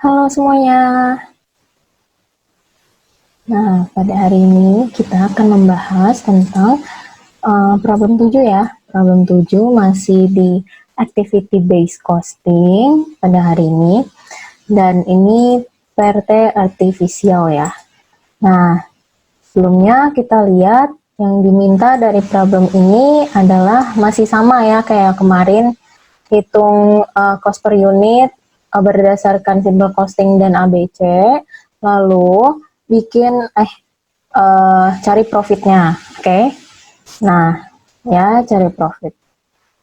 Halo semuanya. Nah, pada hari ini kita akan membahas tentang problem 7 ya. Problem 7 masih di activity based costing pada hari ini. Dan ini PRT artifisial ya. Nah, sebelumnya kita lihat yang diminta dari problem ini adalah masih sama ya kayak kemarin, hitung cost per unit berdasarkan simple costing dan ABC, lalu bikin cari profitnya, oke? Nah, ya cari profit.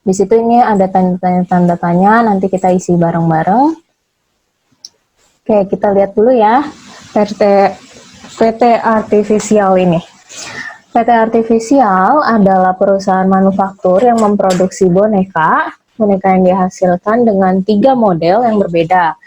Di situ ini ada tanda tanya, nanti kita isi bareng-bareng. Oke, kita lihat dulu ya PT Artifisial ini. PT Artifisial adalah perusahaan manufaktur yang memproduksi boneka yang dihasilkan dengan 3 model yang berbeda.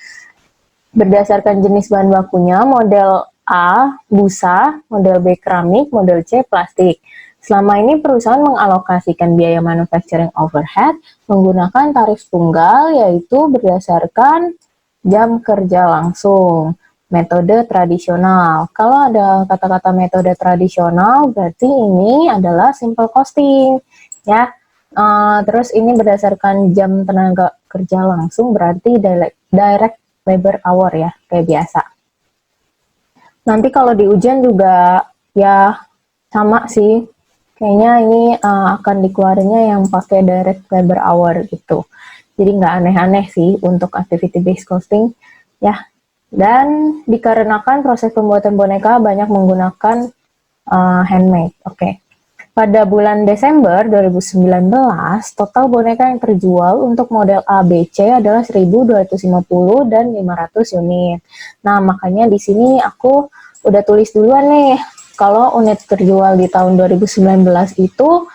Berdasarkan jenis bahan bakunya, model A, busa, model B, keramik, model C, plastik. Selama ini perusahaan mengalokasikan biaya manufacturing overhead menggunakan tarif tunggal, yaitu berdasarkan jam kerja langsung. Metode tradisional. Kalau ada kata-kata metode tradisional, berarti ini adalah simple costing, ya. Terus ini berdasarkan jam tenaga kerja langsung, berarti direct labor hour ya, kayak biasa. Nanti kalau di ujian juga ya sama sih. Kayaknya ini akan dikeluarinnya yang pakai direct labor hour gitu. Jadi nggak aneh-aneh sih untuk activity based costing ya. Dan dikarenakan proses pembuatan boneka banyak menggunakan handmade. Oke. Pada bulan Desember 2019, total boneka yang terjual untuk model A, B, C adalah 1.250 dan 500 unit. Nah, makanya di sini aku udah tulis duluan nih, kalau unit terjual di tahun 2019 itu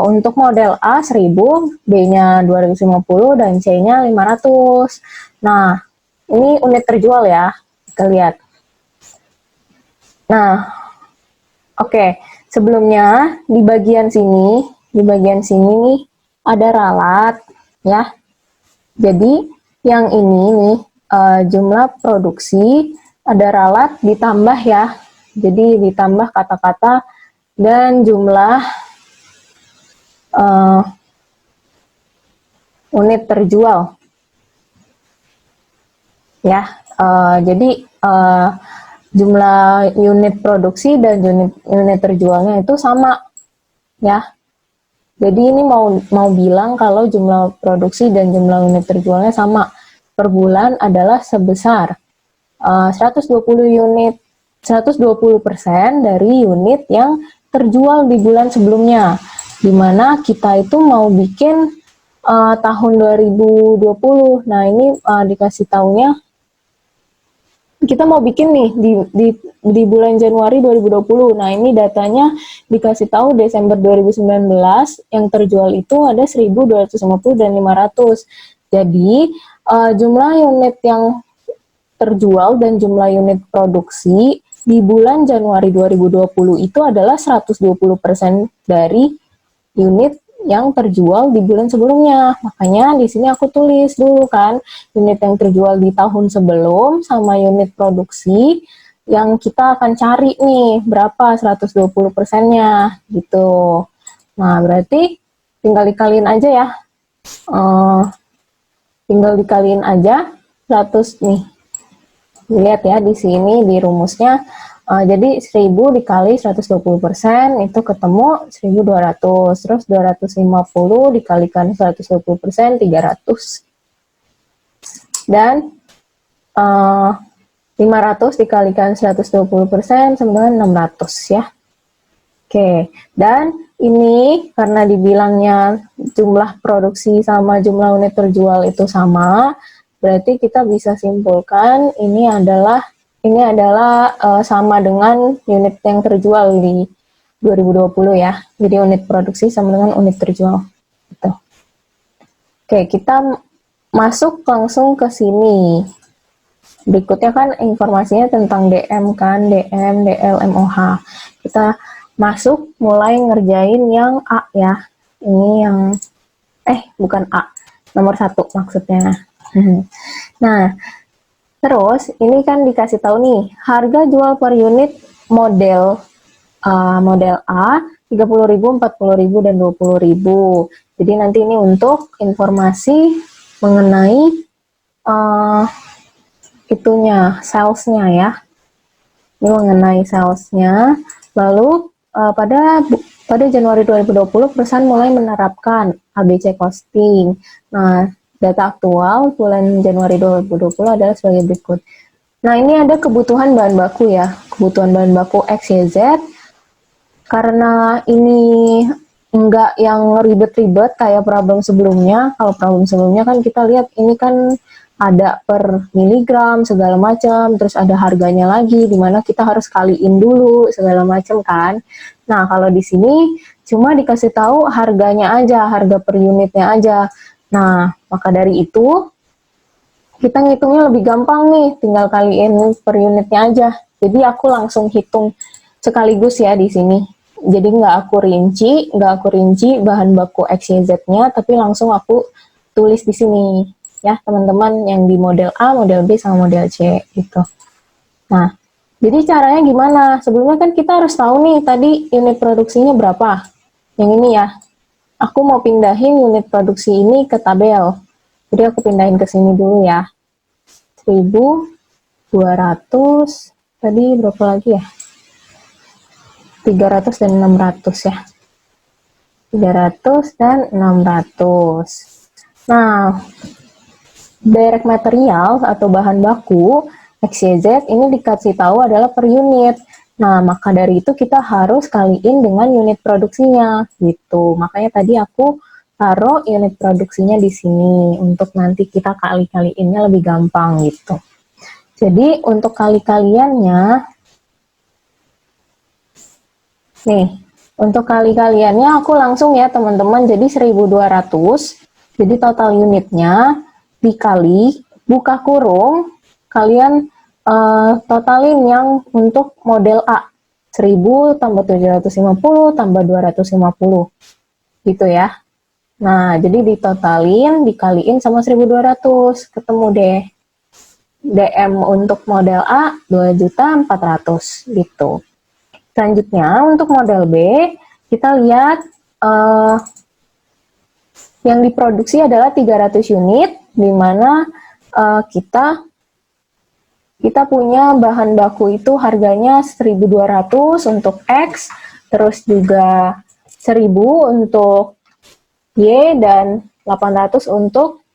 untuk model A 1000, B-nya 250 dan C-nya 500. Nah, ini unit terjual ya, kita lihat. Nah, oke, sebelumnya di bagian sini nih ada ralat ya. Jadi yang ini nih jumlah produksi, ada ralat ditambah ya. Jadi ditambah kata-kata dan jumlah unit terjual ya. Jadi jumlah unit produksi dan unit terjualnya itu sama ya. Jadi ini mau bilang kalau jumlah produksi dan jumlah unit terjualnya sama per bulan adalah sebesar 120 unit, 120% dari unit yang terjual di bulan sebelumnya. Dimana kita itu mau bikin tahun 2020. Nah, ini dikasih taunya kita mau bikin nih di bulan Januari 2020. Nah, ini datanya dikasih tahu Desember 2019 yang terjual itu ada 1.250 dan 500. Jadi, jumlah unit yang terjual dan jumlah unit produksi di bulan Januari 2020 itu adalah 120% dari unit yang terjual di bulan sebelumnya. Makanya di sini aku tulis dulu kan, unit yang terjual di tahun sebelum sama unit produksi yang kita akan cari nih, berapa 120%-nya gitu. Nah, berarti tinggal dikaliin aja ya. Tinggal dikaliin aja 100 nih. Lihat ya di sini di rumusnya. Jadi 1000 dikali 120% itu ketemu 1200. Terus 250 dikalikan 120% 300. Dan 500 dikalikan 120% sama dengan 600 ya. Oke, dan ini karena dibilangnya jumlah produksi sama jumlah unit terjual itu sama, berarti kita bisa simpulkan ini adalah sama dengan unit yang terjual di 2020 ya. Jadi unit produksi sama dengan unit terjual. Gitu. Oke, kita masuk langsung ke sini. Berikutnya kan informasinya tentang DM kan, DM, DL, MOH. Kita masuk mulai ngerjain yang A ya. Ini yang bukan A, nomor 1 maksudnya. Nah, Terus ini kan dikasih tahu nih, harga jual per unit model model A 30.000, 40.000 dan 20.000. Jadi nanti ini untuk informasi mengenai uh, itunya, salesnya ya. Ini mengenai salesnya. Lalu pada Januari 2020 perusahaan mulai menerapkan ABC costing. Nah, data aktual bulan Januari 2020 adalah sebagai berikut. Nah, ini ada kebutuhan bahan baku ya. Kebutuhan bahan baku XYZ. Karena ini enggak yang ribet-ribet kayak problem sebelumnya. Kalau problem sebelumnya kan kita lihat ini kan ada per miligram segala macam, terus ada harganya lagi dimana kita harus kaliin dulu segala macam kan. Nah, kalau di sini cuma dikasih tahu harganya aja, harga per unitnya aja. Nah, maka dari itu kita ngitungnya lebih gampang nih, tinggal kaliin per unitnya aja. Jadi aku langsung hitung sekaligus ya di sini. Jadi nggak aku rinci bahan baku XYZ-nya, tapi langsung aku tulis di sini ya teman-teman yang di model A, model B, sama model C gitu. Nah, jadi caranya gimana? Sebelumnya kan kita harus tahu nih tadi unit produksinya berapa. Yang ini ya. Aku mau pindahin unit produksi ini ke tabel. Jadi aku pindahin ke sini dulu ya. 1.200, tadi berapa lagi ya? 300 dan 600 ya. 300 dan 600. Nah, direct material atau bahan baku XYZ ini dikasih tahu adalah per unit. Nah, maka dari itu kita harus kaliin dengan unit produksinya gitu. Makanya tadi aku taruh unit produksinya di sini untuk nanti kita kali-kaliinnya lebih gampang gitu. Jadi untuk kali-kaliannya nih, untuk kali-kaliannya aku langsung ya teman-teman, jadi 1.200, jadi total unitnya dikali, buka kurung, kalian totalin yang untuk model A, 1.000 tambah 750 tambah 250, gitu ya. Nah, jadi ditotalin, dikaliin sama 1.200, ketemu deh. DM untuk model A 2.400.000 gitu. Selanjutnya untuk model B, kita lihat yang diproduksi adalah 300 unit, di mana kita punya bahan baku itu harganya 1.200 untuk X, terus juga 1.000 untuk Y, dan 800 untuk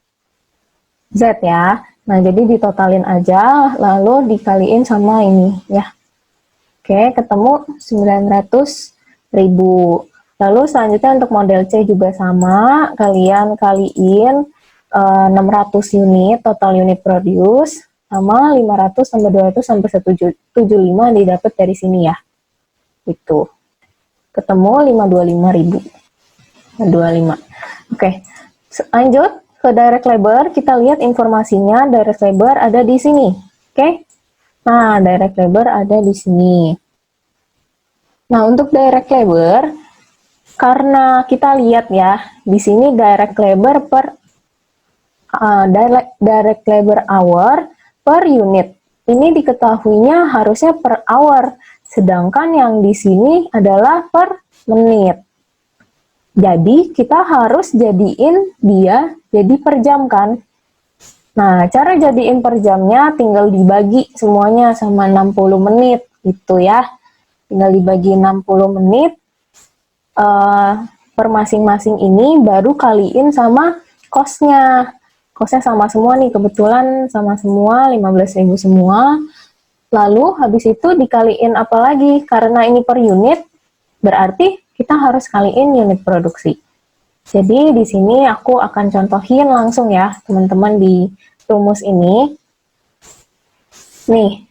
Z ya. Nah, jadi ditotalin aja, lalu dikaliin sama ini ya. Oke, ketemu 900.000. Lalu selanjutnya untuk model C juga sama, kalian kaliin 600 unit, total unit produce, sama 500 tambah 200 sampai 175 didapat dari sini ya. Itu. Ketemu 525.000. 25. Oke, lanjut ke direct labor, kita lihat informasinya, direct labor ada di sini. Oke. Nah, direct labor ada di sini. Nah, untuk direct labor, karena kita lihat ya, di sini direct labor direct labor hour per unit. Ini diketahuinya harusnya per hour, sedangkan yang di sini adalah per menit. Jadi, kita harus jadiin dia jadi per jam kan? Nah, cara jadiin per jamnya tinggal dibagi semuanya sama 60 menit gitu ya. Tinggal dibagi 60 menit per masing-masing ini, baru kaliin sama cost-nya. Cost-nya sama semua nih, kebetulan sama semua, 15.000 semua. Lalu habis itu dikaliin apa lagi? Karena ini per unit, berarti kita harus kaliin unit produksi. Jadi di sini aku akan contohin langsung ya, teman-teman di rumus ini. Nih,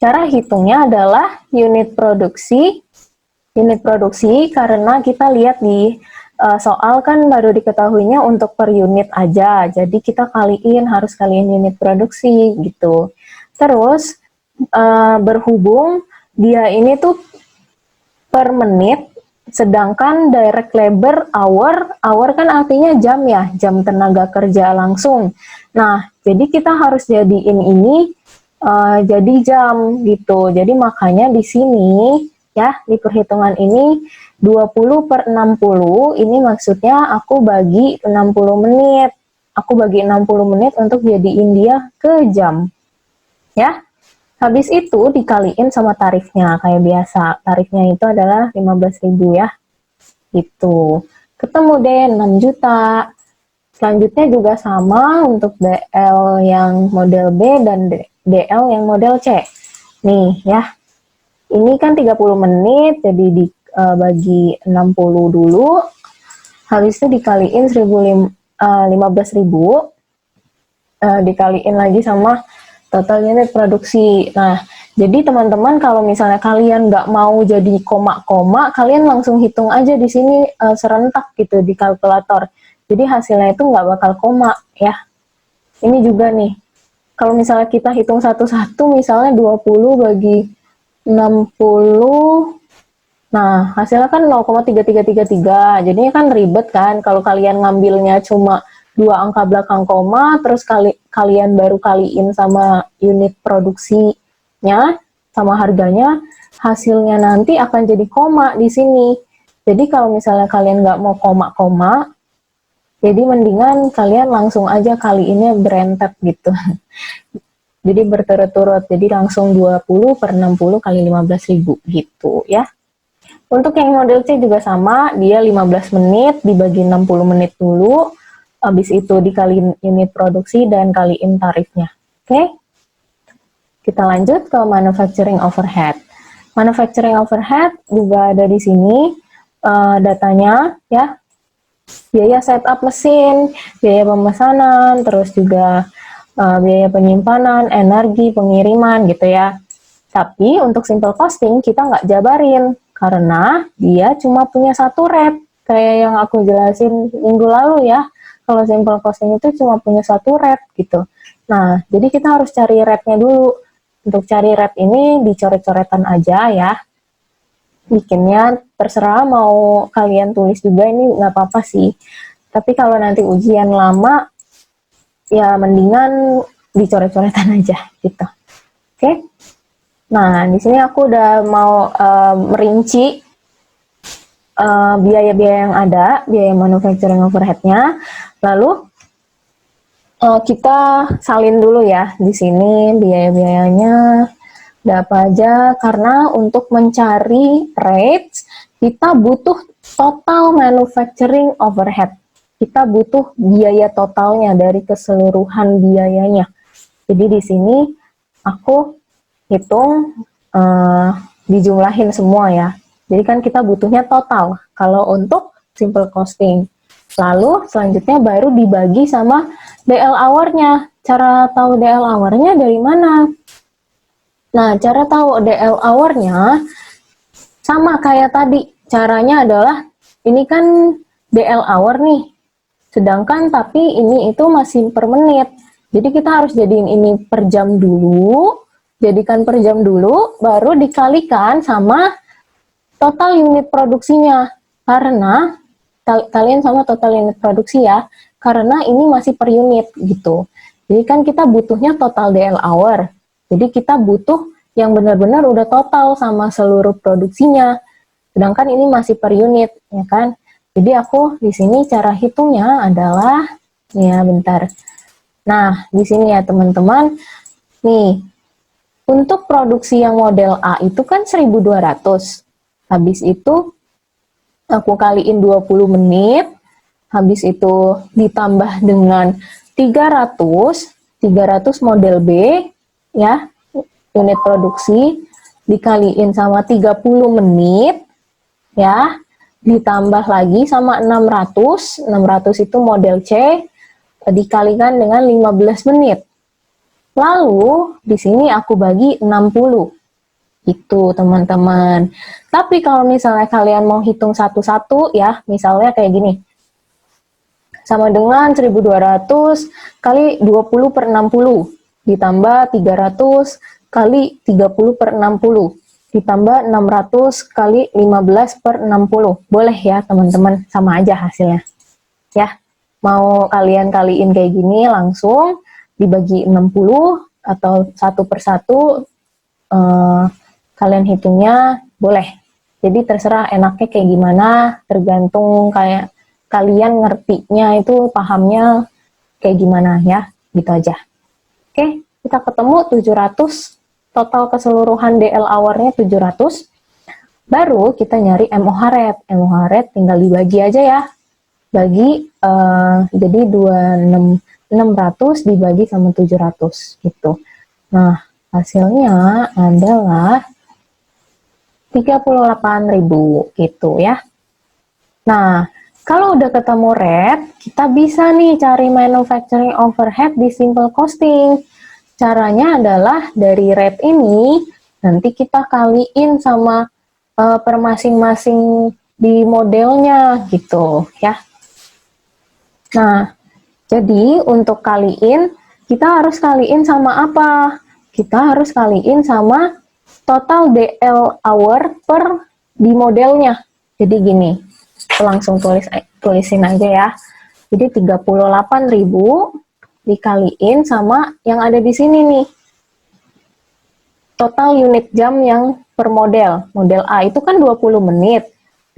cara hitungnya adalah unit produksi. Unit produksi karena kita lihat di soal kan baru diketahuinya untuk per unit aja. Jadi kita harus kaliin unit produksi gitu. Terus berhubung dia ini tuh per menit, sedangkan direct labor hour kan artinya jam ya, jam tenaga kerja langsung. Nah, jadi kita harus jadiin ini jadi jam gitu. Jadi makanya di sini ya, di perhitungan ini 20/60 ini maksudnya aku bagi 60 menit. Aku bagi 60 menit untuk jadiin dia ke jam. Ya. Habis itu dikaliin sama tarifnya kayak biasa. Tarifnya itu adalah 15.000 ya. Gitu. Ketemu deh 6 juta. Selanjutnya juga sama untuk DL yang model B dan DL yang model C. Nih ya. Ini kan 30 menit jadi dibagi 60 dulu. Habis itu dikaliin 15.000 dikaliin lagi sama total unit produksi. Nah, jadi teman-teman kalau misalnya kalian nggak mau jadi koma-koma, kalian langsung hitung aja di sini serentak gitu di kalkulator. Jadi hasilnya itu nggak bakal koma ya. Ini juga nih, kalau misalnya kita hitung satu-satu, misalnya 20 bagi 60, nah hasilnya kan 0,3333, jadinya kan ribet kan kalau kalian ngambilnya cuma dua angka belakang koma, terus kalian baru kaliin sama unit produksinya, sama harganya, hasilnya nanti akan jadi koma di sini. Jadi kalau misalnya kalian nggak mau koma-koma, jadi mendingan kalian langsung aja kaliinnya berentet gitu. Jadi berturut-turut, jadi langsung 20/60 kali 15.000 gitu ya. Untuk yang model C juga sama, dia 15 menit dibagi 60 menit dulu, habis itu dikaliin unit produksi dan kaliin tarifnya. Oke, kita lanjut ke manufacturing overhead. Manufacturing overhead juga ada di sini datanya ya, biaya setup mesin, biaya pemesanan, terus juga biaya penyimpanan, energi, pengiriman gitu ya. Tapi untuk simple costing kita nggak jabarin karena dia cuma punya satu rate. Kayak yang aku jelasin minggu lalu ya, kalau simple costing itu cuma punya satu rate gitu. Nah, jadi kita harus cari rate-nya dulu. Untuk cari rate ini dicoret-coretan aja ya. Bikinnya terserah mau kalian tulis juga, ini nggak apa-apa sih. Tapi kalau nanti ujian lama, ya mendingan dicoret-coretan aja gitu. Oke? Nah, di sini aku udah mau merinci biaya-biaya yang ada, biaya manufacturing overhead-nya. Lalu kita salin dulu ya di sini biaya-biayanya ada apa aja, karena untuk mencari rates kita butuh total manufacturing overhead. Kita butuh biaya totalnya dari keseluruhan biayanya. Jadi di sini aku hitung dijumlahin semua ya. Jadi kan kita butuhnya total kalau untuk simple costing. Lalu selanjutnya baru dibagi sama DL hour-nya. Cara tahu DL hour-nya dari mana? Nah, cara tahu DL hour-nya sama kayak tadi. Caranya adalah ini kan DL hour nih. Sedangkan tapi ini itu masih per menit. Jadi kita harus jadiin ini per jam dulu. Jadikan per jam dulu, baru dikalikan sama total unit produksinya. Karena, kalian sama total unit produksi ya, karena ini masih per unit gitu. Jadi kan kita butuhnya total DL hour. Jadi kita butuh yang benar-benar udah total sama seluruh produksinya. Sedangkan ini masih per unit, ya kan? Jadi aku di sini cara hitungnya adalah, ya bentar. Nah, di sini ya teman-teman, nih, untuk produksi yang model A itu kan 1.200. Habis itu aku kaliin 20 menit. Habis itu ditambah dengan 300. 300 model B ya, unit produksi dikaliin sama 30 menit ya. Ditambah lagi sama 600. 600 itu model C dikalikan dengan 15 menit. Lalu, di sini aku bagi 60. Itu, teman-teman. Tapi kalau misalnya kalian mau hitung satu-satu ya, misalnya kayak gini. Sama dengan 1.200 kali 20/60. Ditambah 300 kali 30/60. Ditambah 600 kali 15/60. Boleh ya, teman-teman. Sama aja hasilnya. Ya, mau kalian kaliin kayak gini langsung dibagi 60, atau satu persatu kalian hitungnya boleh. Jadi terserah enaknya kayak gimana, tergantung kayak kalian ngertinya itu pahamnya kayak gimana ya, gitu aja. Oke, kita ketemu 700, total keseluruhan DL hour-nya 700. Baru kita nyari MOH rate. MOH rate tinggal dibagi aja ya. Bagi, jadi 600 dibagi sama 700 gitu. Nah, hasilnya adalah 38.000 gitu ya. Nah, kalau udah ketemu rate, kita bisa nih cari manufacturing overhead di simple costing. Caranya adalah dari rate ini, nanti kita kaliin sama per masing-masing di modelnya gitu ya. Nah, jadi untuk kaliin, kita harus kaliin sama apa? Kita harus kaliin sama total DL hour per di modelnya. Jadi gini, langsung tulisin aja ya. Jadi 38.000 dikaliin sama yang ada di sini nih. Total unit jam yang per model. Model A itu kan 20 menit.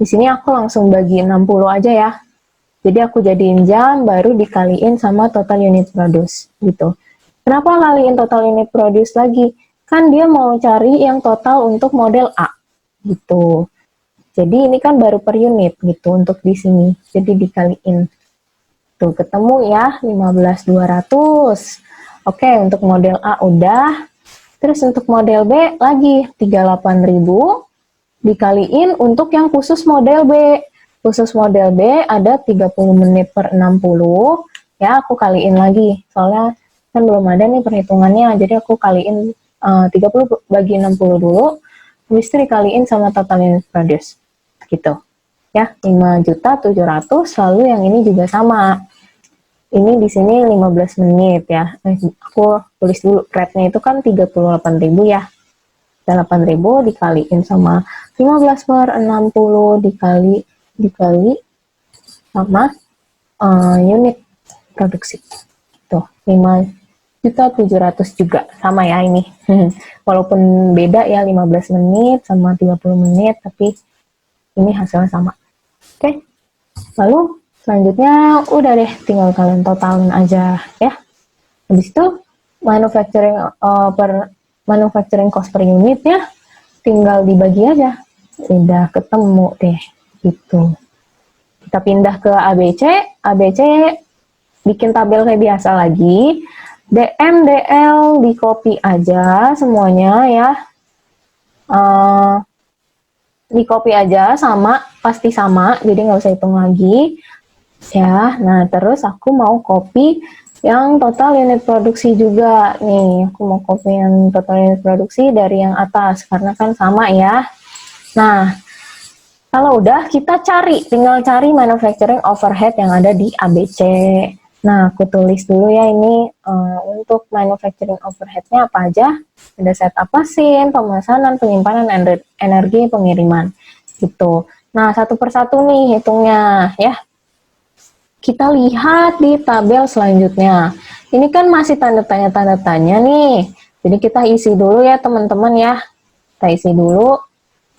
Di sini aku langsung bagi 60 aja ya. Jadi aku jadiin jam baru dikaliin sama total unit produce gitu. Kenapa kaliin total unit produce lagi? Kan dia mau cari yang total untuk model A gitu. Jadi ini kan baru per unit gitu untuk di sini. Jadi dikaliin. Tuh ketemu ya 15.200. Oke, untuk model A udah. Terus untuk model B lagi 38.000 dikaliin untuk yang khusus model B. Khusus model B ada 30 menit per 60. Ya, aku kaliin lagi. Soalnya kan belum ada nih perhitungannya. Jadi aku kaliin 30 bagi 60 dulu, habis itu dikaliin sama total unit produce, gitu. Ya, 5.700.000, lalu yang ini juga sama. Ini di sini 15 menit ya. Aku tulis dulu, rate-nya itu kan 38.000 ya. 8.000 dikaliin sama 15 per 60 dikali sama unit produksi. Tuh, 5.700.000 juga sama ya ini. Walaupun beda ya 15 menit sama 30 menit, tapi ini hasilnya sama. Oke. Lalu selanjutnya udah deh, tinggal kalian totalin aja ya. Habis itu manufacturing cost per unit ya, tinggal dibagi aja. Udah ketemu deh gitu. Kita pindah ke ABC. ABC bikin tabel kayak biasa lagi. DM, DL di copy aja semuanya ya. Di copy aja sama, pasti sama, jadi nggak usah hitung lagi. Ya, nah terus aku mau copy yang total unit produksi juga. Nih, aku mau copy yang total unit produksi dari yang atas, karena kan sama ya. Nah, kalau udah kita tinggal cari manufacturing overhead yang ada di ABC. Nah, aku tulis dulu ya ini untuk manufacturing overhead-nya apa aja. Ada setup mesin, pemesanan, penyimpanan, energi, pengiriman. Gitu. Nah, satu persatu nih hitungnya ya. Kita lihat di tabel selanjutnya. Ini kan masih tanda tanya nih. Jadi kita isi dulu ya teman-teman ya. Kita isi dulu.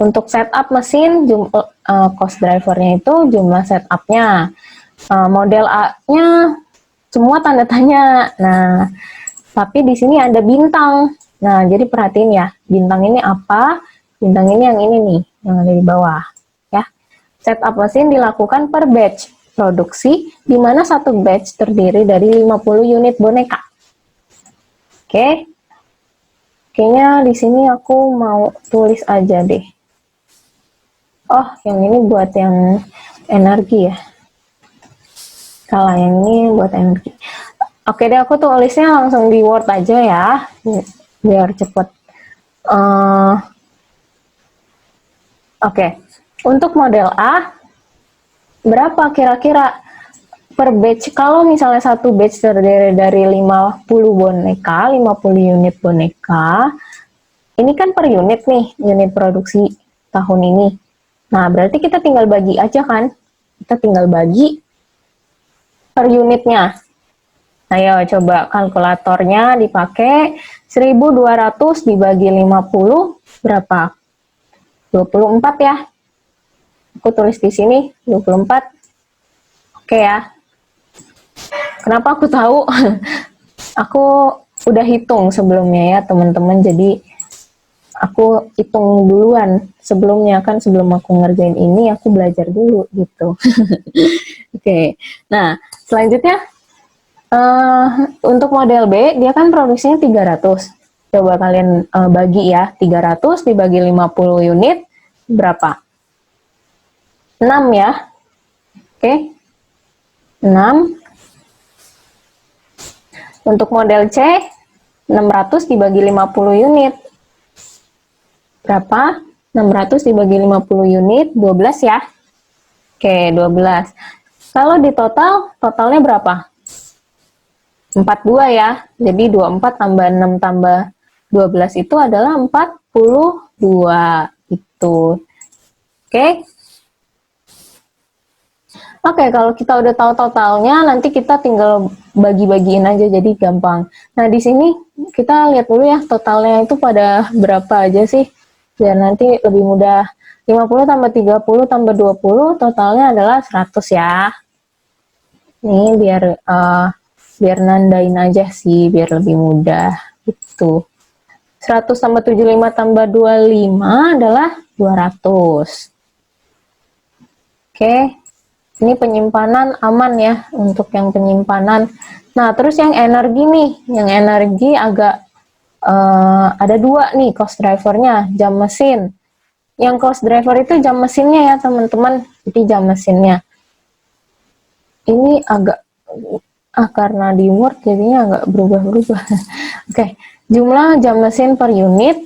Untuk setup mesin, cost drivernya itu jumlah setupnya. Model A-nya semua tanda tanya. Nah, tapi di sini ada bintang. Nah, jadi perhatiin ya, bintang ini apa? Bintang ini yang ini nih, yang ada di bawah. Ya, setup mesin dilakukan per batch produksi, di mana satu batch terdiri dari 50 unit boneka. Oke, kayaknya di sini aku mau tulis aja deh. Oh, yang ini buat yang energi ya. Salah, yang ini buat energi. Oke deh, aku tulisnya langsung di Word aja ya, biar cepet. Oke, untuk model A, berapa kira-kira per batch? Kalau misalnya satu batch terdiri dari 50 boneka, 50 unit boneka, ini kan per unit nih, unit produksi tahun ini. Nah, berarti kita tinggal bagi aja kan? Kita tinggal bagi per unitnya. Ayo coba kalkulatornya dipakai. 1200 dibagi 50 berapa? 24 ya. Aku tulis di sini 24. Oke ya. Kenapa aku tahu? Aku udah hitung sebelumnya ya teman-teman. Jadi aku hitung duluan sebelumnya, kan sebelum aku ngerjain ini aku belajar dulu gitu. Oke. Nah, selanjutnya untuk model B dia kan produksinya 300. Coba kalian bagi ya, 300 dibagi 50 unit berapa? 6 ya. Oke. 6. Untuk model C 600 dibagi 50 unit berapa? 600 dibagi 50 unit 12 ya. Oke, 12. Kalau di totalnya berapa? 42 ya. Jadi 24 tambah 6 tambah 12 itu adalah 42 itu. Oke. Oke, kalau kita udah tahu totalnya, nanti kita tinggal bagi-bagiin aja, jadi gampang. Nah, di sini kita lihat dulu ya, totalnya itu pada berapa aja sih, biar nanti lebih mudah. 50 tambah 30 tambah 20, totalnya adalah 100 ya. Nih, biar nandain aja sih, biar lebih mudah, gitu. 100 tambah 75 tambah 25 adalah 200. Oke. Ini penyimpanan aman ya, untuk yang penyimpanan. Nah, terus yang energi nih, yang energi agak ada dua nih cost drivernya, jam mesin. Yang cost driver itu jam mesinnya ya teman-teman, jadi jam mesinnya. Ini agak, karena di Word jadinya agak berubah-berubah. Oke, jumlah jam mesin per unit,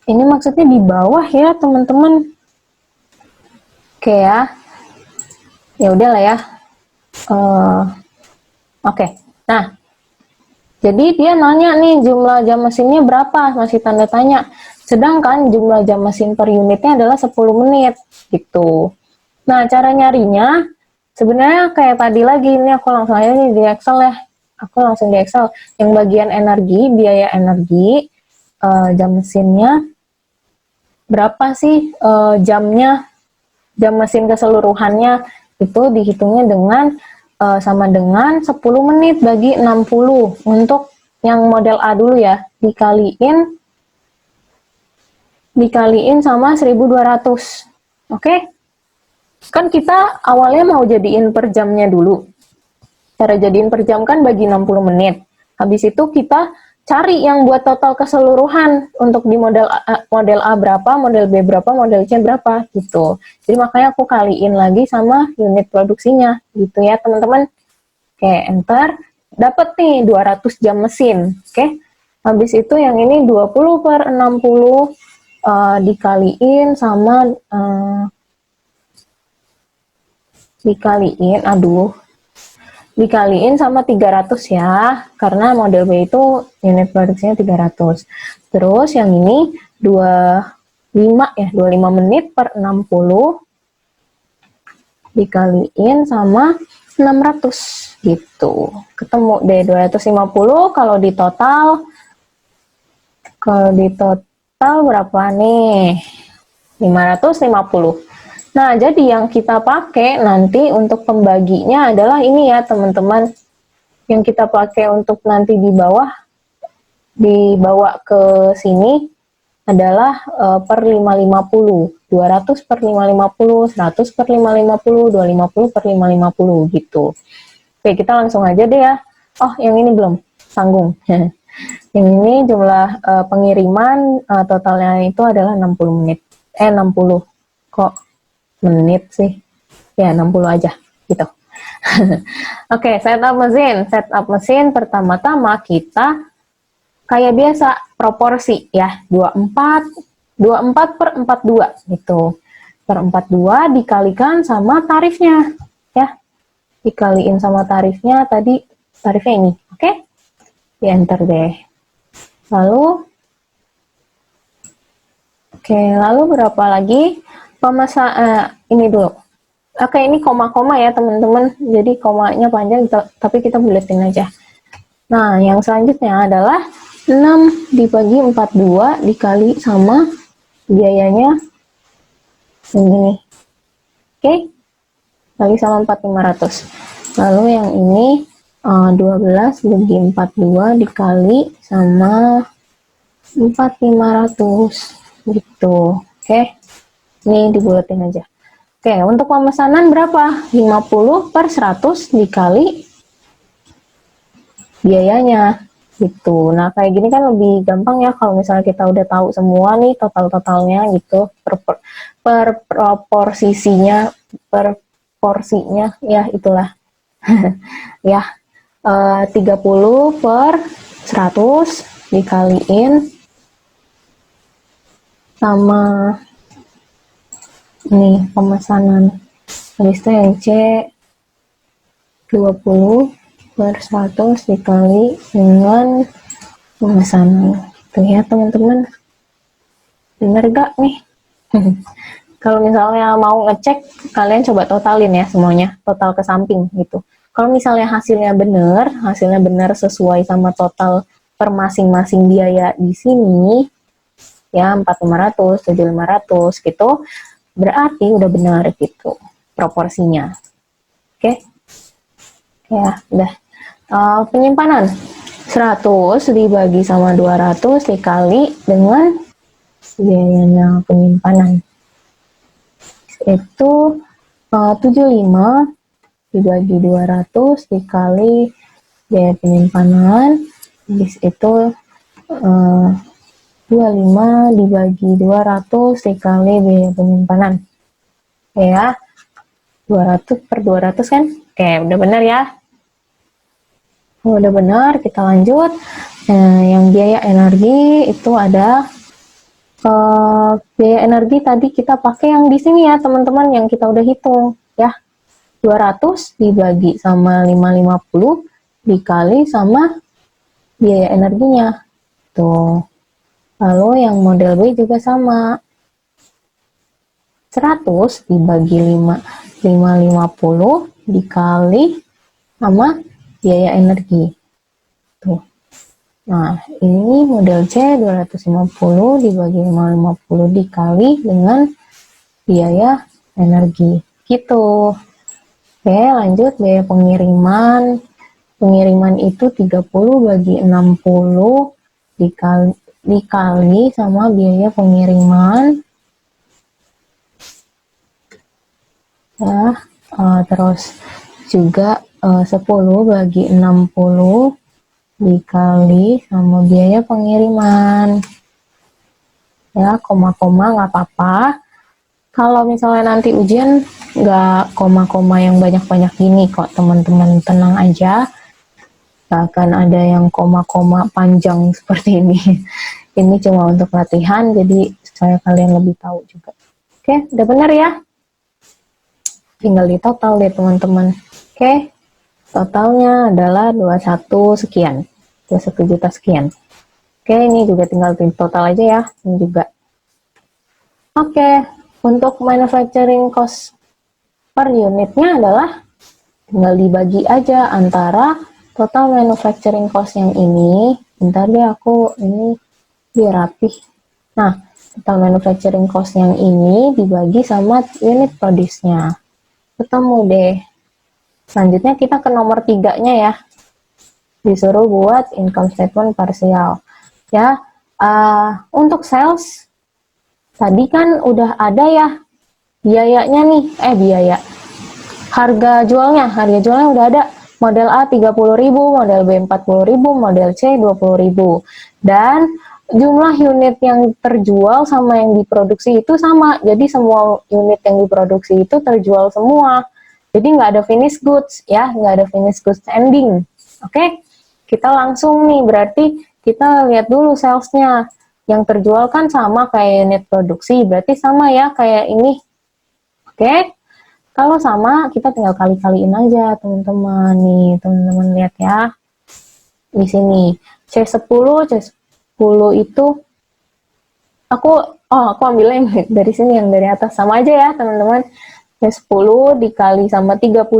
ini maksudnya di bawah ya teman-teman. Oke ya udahlah ya. Oke. Nah, jadi dia nanya nih jumlah jam mesinnya berapa, masih tanda tanya. Sedangkan jumlah jam mesin per unitnya adalah 10 menit gitu. Nah, cara nyarinya sebenarnya kayak tadi lagi, ini aku langsung aja nih di Excel ya. Aku langsung di Excel. Yang bagian energi, biaya energi, jam mesinnya berapa sih jamnya, jam mesin keseluruhannya itu dihitungnya dengan sama dengan 10 menit bagi 60. Untuk yang model A dulu ya, dikaliin sama 1200. Oke? Kan kita awalnya mau jadiin per jamnya dulu. Cara jadiin per jam kan bagi 60 menit. Habis itu kita cari yang buat total keseluruhan untuk di model A berapa, model B berapa, model C berapa gitu. Jadi makanya aku kaliin lagi sama unit produksinya gitu ya teman-teman. Oke, enter. Dapat nih 200 jam mesin. Oke. Habis itu yang ini 20 per 60 dikaliin sama dikaliin sama 300 ya, karena model B itu unit produksinya 300. Terus yang ini 25 menit per 60 dikaliin sama 600 gitu. Ketemu deh 250. Kalau di total berapa nih? 550. Nah, jadi yang kita pakai nanti untuk pembaginya adalah ini ya, teman-teman. Yang kita pakai untuk nanti dibawa ke sini adalah per 550. 200 per 550, 100 per 550, 250 per 550 gitu. Oke, kita langsung aja deh ya. Oh, yang ini belum tanggung. Yang ini jumlah pengiriman totalnya itu adalah 60 menit. 60 kok menit sih, ya 60 aja gitu. Oke, setup mesin pertama-tama kita kayak biasa proporsi ya, 24 per 42 gitu, per 42 dikalikan sama tarifnya ya, dikaliin sama tarifnya tadi, tarifnya ini. Oke, di enter deh. Lalu berapa lagi ini dulu, Oke, ini koma-koma ya teman-teman. Jadi komanya panjang, tapi kita buletin aja. Nah, yang selanjutnya adalah 6 dibagi 42 dikali sama biayanya ini. Oke, kali sama 4.500. Lalu yang ini 12 bagi 42 dikali sama 4.500 gitu. Oke, ini dibuletin aja. Oke, untuk pemesanan berapa? 50 per 100 dikali biayanya gitu. Nah, kayak gini kan lebih gampang ya kalau misalnya kita udah tahu semua nih total-totalnya gitu, per proporsinya, per porsinya, ya itulah. Ya, 30 per 100 dikaliin sama ini pemesanan. Habis itu yang C 20 per 100 dikali dengan pemesanan. Tuh ya teman-teman. Bener gak nih? Kalau misalnya mau ngecek, kalian coba totalin ya semuanya. Total ke samping gitu. Kalau misalnya hasilnya benar sesuai sama total per masing-masing biaya di sini, ya 4.500, 7.500 gitu, berarti udah benar gitu proporsinya. Oke? Ya, udah. Penyimpanan 100 dibagi sama 200 dikali dengan biayanya penyimpanan itu 75 dibagi 200 dikali biaya penyimpanan, habis itu 25 dibagi 200 dikali biaya penyimpanan ya, 200 per 200 kan. Oke, udah benar ya. Udah benar, kita lanjut. Yang biaya energi itu ada biaya energi tadi kita pakai yang di sini ya teman-teman, yang kita udah hitung ya. 200 dibagi sama 550 dikali sama biaya energinya. Tuh. Lalu yang model B juga sama. 100 dibagi 550 dikali sama biaya energi. Tuh. Nah, ini model C 250 dibagi 550 dikali dengan biaya energi. Gitu. Oke, lanjut biaya pengiriman. Pengiriman itu 30 bagi 60 dikali sama biaya pengiriman. Ya, terus juga 10 bagi 60 dikali sama biaya pengiriman. Ya, koma-koma nggak apa-apa. Kalau misalnya nanti ujian nggak koma-koma yang banyak-banyak gini kok teman-teman, tenang aja. Gak akan ada yang koma-koma panjang seperti ini. Ini cuma untuk latihan, jadi supaya kalian lebih tahu juga. Oke, udah benar ya? Tinggal di total deh teman-teman. Oke, totalnya adalah 21 sekian. 21 juta sekian. Oke, ini juga tinggal di total aja ya. Ini juga. Oke, untuk manufacturing cost per unitnya adalah tinggal dibagi aja antara total manufacturing cost yang ini. Bentar deh aku ini biar rapih. Nah, total manufacturing cost yang ini dibagi sama unit produce-nya. Ketemu deh. Selanjutnya kita ke nomor 3-nya ya. Disuruh buat income statement parsial. Ya, untuk sales tadi kan udah ada ya biayanya nih, harga jualnya udah ada. Model A 30.000, model B 40.000, model C 20.000. Dan jumlah unit yang terjual sama yang diproduksi itu sama. Jadi semua unit yang diproduksi itu terjual semua. Jadi nggak ada finished goods ya, nggak ada finished goods ending. Oke, kita langsung nih, berarti kita lihat dulu salesnya. Yang terjual kan sama kayak unit produksi, berarti sama ya kayak ini. Oke, kalau sama kita tinggal kali-kaliin aja teman-teman. Nih teman-teman lihat ya. Di sini C10 itu aku ambil yang dari sini, yang dari atas sama aja ya teman-teman. 10 dikali sama 30.000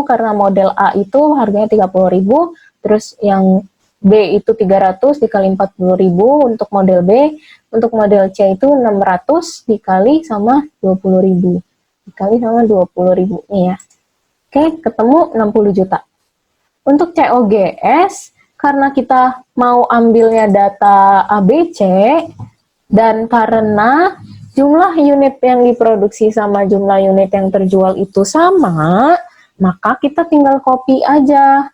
karena model A itu harganya 30.000, terus yang B itu 300 dikali 40.000 untuk model B, untuk model C itu 600 dikali sama 20.000 dikali sama 20.000 nih ya. Oke, ketemu 60 juta. Untuk COGS, karena kita mau ambilnya data ABC, dan karena jumlah unit yang diproduksi sama jumlah unit yang terjual itu sama, maka kita tinggal copy aja.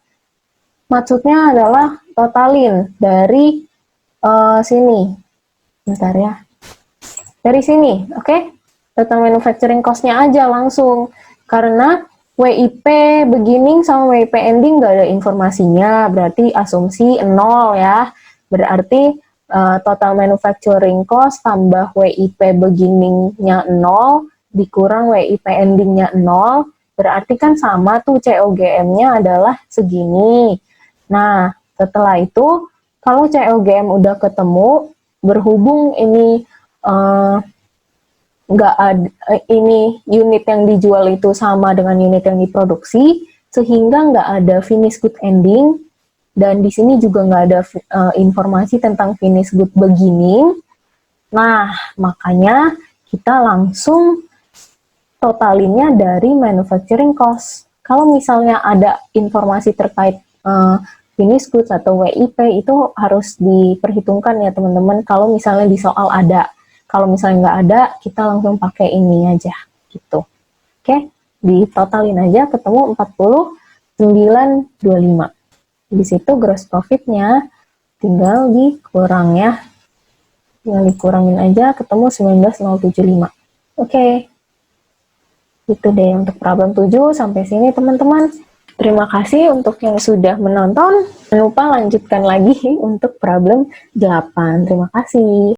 Maksudnya adalah totalin dari sini. Bentar ya. Dari sini, oke? Total manufacturing cost-nya aja langsung. Karena WIP beginning sama WIP ending nggak ada informasinya, berarti asumsi 0 ya. Berarti total manufacturing cost tambah WIP beginning-nya 0, dikurang WIP ending-nya 0, berarti kan sama tuh COGM-nya adalah segini. Nah, setelah itu, kalau COGM udah ketemu, berhubung ini nggak ada ini unit yang dijual itu sama dengan unit yang diproduksi, sehingga nggak ada finish good ending, dan di sini juga nggak ada informasi tentang finish good beginning. Nah, makanya kita langsung totalinnya dari manufacturing cost. Kalau misalnya ada informasi terkait finish goods atau WIP, itu harus diperhitungkan ya teman-teman, kalau misalnya di soal ada. Kalau misalnya nggak ada, kita langsung pakai ini aja, gitu. Oke, ditotalin aja, ketemu 49,25. Di situ gross profit-nya tinggal dikurang ya. Tinggal dikurangin aja, ketemu 19,075. Oke, itu deh untuk problem 7. Sampai sini teman-teman. Terima kasih untuk yang sudah menonton. Jangan lupa lanjutkan lagi untuk problem 8. Terima kasih.